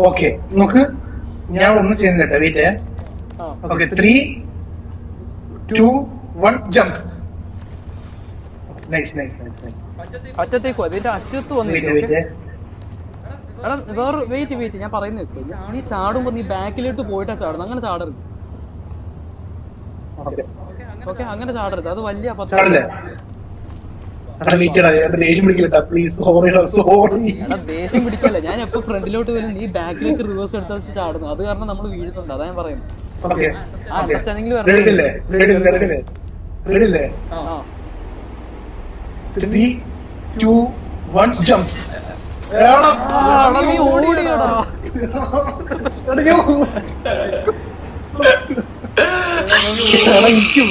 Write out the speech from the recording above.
Okay നോക്ക്, ഞാൻ ഒന്നും ചെയ്യുന്നില്ല. Wait. Okay 3, 2, 1 jump. Nice nice nice nice. അറ്റത്തേക്കോ അതിന്റെ അറ്റത്ത് വന്നിട്ട് എടാ വേറെ വെയിറ്റ് ഞാൻ പറയുന്നത് നീ ചാടുമ്പോ നീ ബാക്കിലോട്ട് പോയിട്ടാ ചാടുന്നു. അങ്ങനെ ചാടരുത്. ഓക്കെ അങ്ങനെ ചാടരുത്, അത് വലിയ ദേഷ്യം പിടിക്കല്ല. ഞാൻ എപ്പോ ഫ്രണ്ടിലോട്ട് വരും നീ ബാക്കിലേക്ക് റിവേഴ്സ് എടുത്ത് വെച്ച് ചാടുന്നു. അത് കാരണം നമ്മൾ വീഴുന്നുണ്ട്. അതാ ഞാൻ പറയുന്നത്. അണ്ടർസ്റ്റാൻഡിംഗിൽ വരണം. 3, 2, 1 ജംപ്. നീ ഓടിയടാ. എനിക്ക്